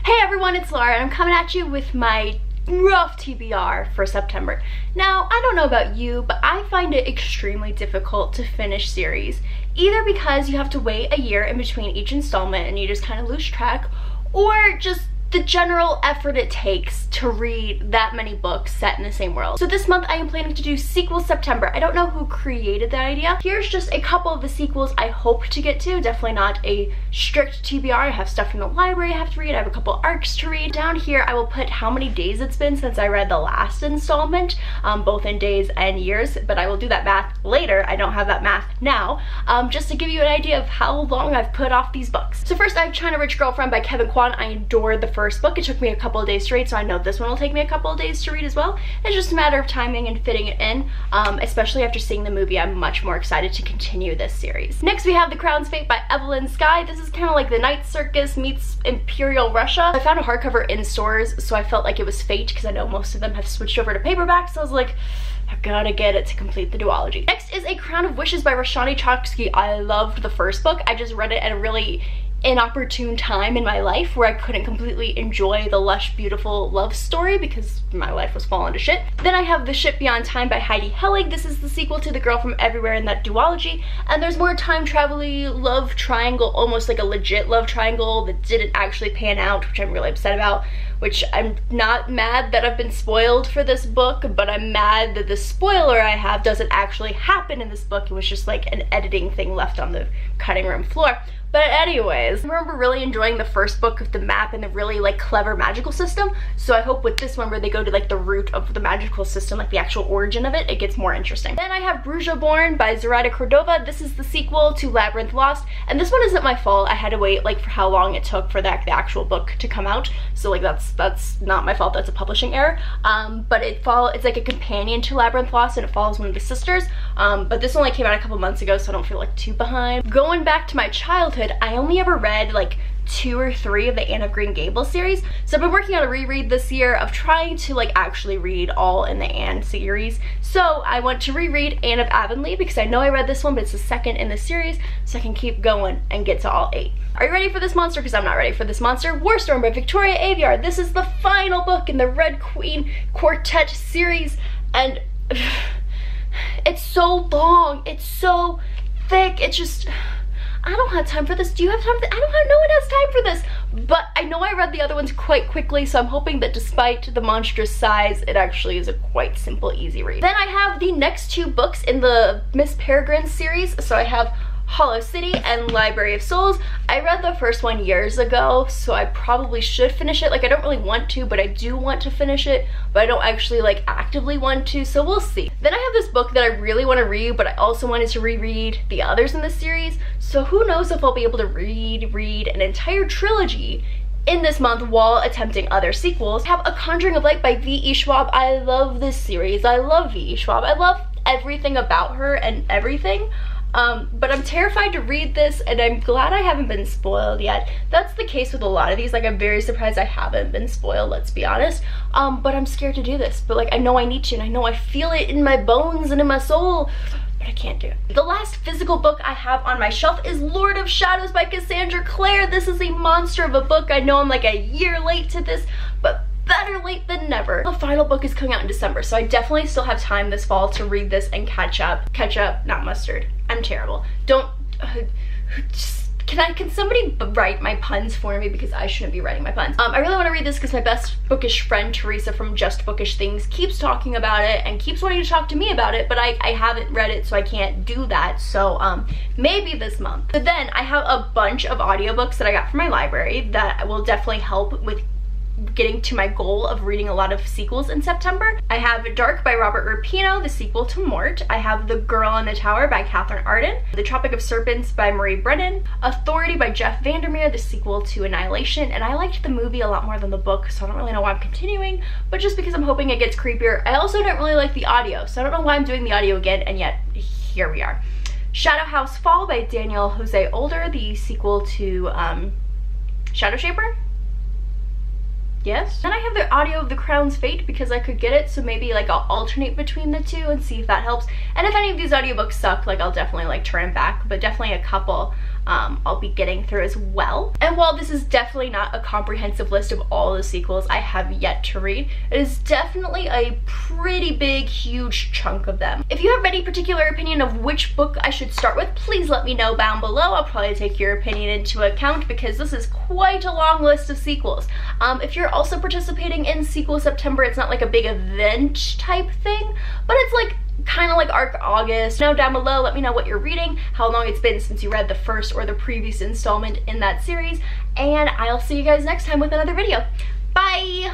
Hey everyone, it's Laura and I'm coming at you with my rough TBR for September. Now, I don't know about you, but I find it extremely difficult to finish series, either because you have to wait a year in between each installment and you just kind of lose track, or just the general effort it takes to read that many books set in the same world. So this month I am planning to do Sequel September. I don't know who created that idea. Here's just a couple of the sequels I hope to get to. Definitely not a strict TBR. I have stuff from the library I have to read. I have a couple arcs to read. Down here I will put how many days it's been since I read the last installment, both in days and years, but I will do that math later. I don't have that math now, just to give you an idea of how long I've put off these books. So first I have China Rich Girlfriend by Kevin Kwan. I adored the first book. It took me a couple of days to read, so I know this one will take me a couple of days to read as well. It's just a matter of timing and fitting it in, especially after seeing the movie. I'm much more excited to continue this series. Next we have The Crown's Fate by Evelyn Skye. This is kind of like the Night Circus meets Imperial Russia. I found a hardcover in stores, so I felt like it was fate because I know most of them have switched over to paperback, so I was like, I gotta get it to complete the duology. Next is A Crown of Wishes by Roshani Chokshi. I loved the first book. I just read it at a really inopportune time in my life where I couldn't completely enjoy the lush, beautiful love story because my life was falling to shit. Then I have The Ship Beyond Time by Heidi Helig. This is the sequel to The Girl from Everywhere in that duology, and there's more time travel-y love triangle, almost like a legit love triangle that didn't actually pan out, which I'm really upset about, which I'm not mad that I've been spoiled for this book, but I'm mad that the spoiler I have doesn't actually happen in this book. It was just like an editing thing left on the cutting room floor. But anyways, I remember really enjoying the first book of the map and the really like clever magical system, so I hope with this one where they go to like the root of the magical system, like the actual origin of it, it gets more interesting. Then I have Bruja Born by Zoraida Cordova. This is the sequel to Labyrinth Lost, and this one isn't my fault. I had to wait like for how long it took for the actual book to come out, so like that's not my fault, that's a publishing error. But it's like a companion to Labyrinth Lost and it follows one of the sisters, but this only came out a couple months ago, so I don't feel like too behind. Going back to my childhood, I only ever read like 2 or 3 of the Anne of Green Gables series, so I've been working on a reread this year of trying to like actually read all in the Anne series. So I want to reread Anne of Avonlea because I know I read this one, but it's the second in the series, so I can keep going and get to all 8. Are you ready for this monster? Because I'm not ready for this monster. Warstorm by Victoria Aveyard. This is the final book in the Red Queen Quartet series, and it's so long, it's so thick, it's just, I don't have time for this. Do you have time for this? No one has time for this. But I know I read the other ones quite quickly, so I'm hoping that despite the monstrous size, it actually is a quite simple, easy read. Then I have the next 2 books in the Miss Peregrine series. So I have Hollow City and Library of Souls. I read the first one years ago, so I probably should finish it. Like, I don't really want to, but I do want to finish it, but I don't actually like actively want to, so we'll see. Then I have this book that I really want to read, but I also wanted to reread the others in the series, so who knows if I'll be able to read an entire trilogy in this month while attempting other sequels. I have A Conjuring of Light by V.E. Schwab. I love this series. I love V.E. Schwab. I love everything about her and everything. But I'm terrified to read this, and I'm glad I haven't been spoiled yet. That's the case with a lot of these. Like, I'm very surprised I haven't been spoiled, let's be honest. But I'm scared to do this. But like, I know I need to, and I know I feel it in my bones and in my soul, but I can't do it. The last physical book I have on my shelf is Lord of Shadows by Cassandra Clare. This is a monster of a book. I know I'm like a year late to this, but better late than never. The final book is coming out in December, so I definitely still have time this fall to read this and catch up, not mustard. I'm terrible. Can somebody write my puns for me, because I shouldn't be writing my puns. I really want to read this because my best bookish friend Teresa from Just Bookish Things keeps talking about it and keeps wanting to talk to me about it, but I haven't read it, so I can't do that. So maybe this month. But then I have a bunch of audiobooks that I got from my library that will definitely help with getting to my goal of reading a lot of sequels in September. I have Dark by Robert Rapino, the sequel to Mort. I have The Girl in the Tower by Catherine Arden. The Tropic of Serpents by Marie Brennan. Authority by Jeff Vandermeer, the sequel to Annihilation. And I liked the movie a lot more than the book, so I don't really know why I'm continuing, but just because I'm hoping it gets creepier. I also don't really like the audio, so I don't know why I'm doing the audio again, and yet here we are. Shadow House Fall by Daniel Jose Older, the sequel to Shadow Shaper. Yes. Then I have the audio of The Crown's Fate because I could get it, so maybe like I'll alternate between the 2 and see if that helps. And if any of these audiobooks suck, like I'll definitely like turn back, but definitely a couple. I'll be getting through as well. And while this is definitely not a comprehensive list of all the sequels I have yet to read, it is definitely a pretty big, huge chunk of them. If you have any particular opinion of which book I should start with, please let me know down below. I'll probably take your opinion into account because this is quite a long list of sequels. If you're also participating in Sequel September, it's not like a big event type thing, but it's like kind of like ARC August. Now down below, let me know what you're reading, how long it's been since you read the first or the previous installment in that series, and I'll see you guys next time with another video. Bye!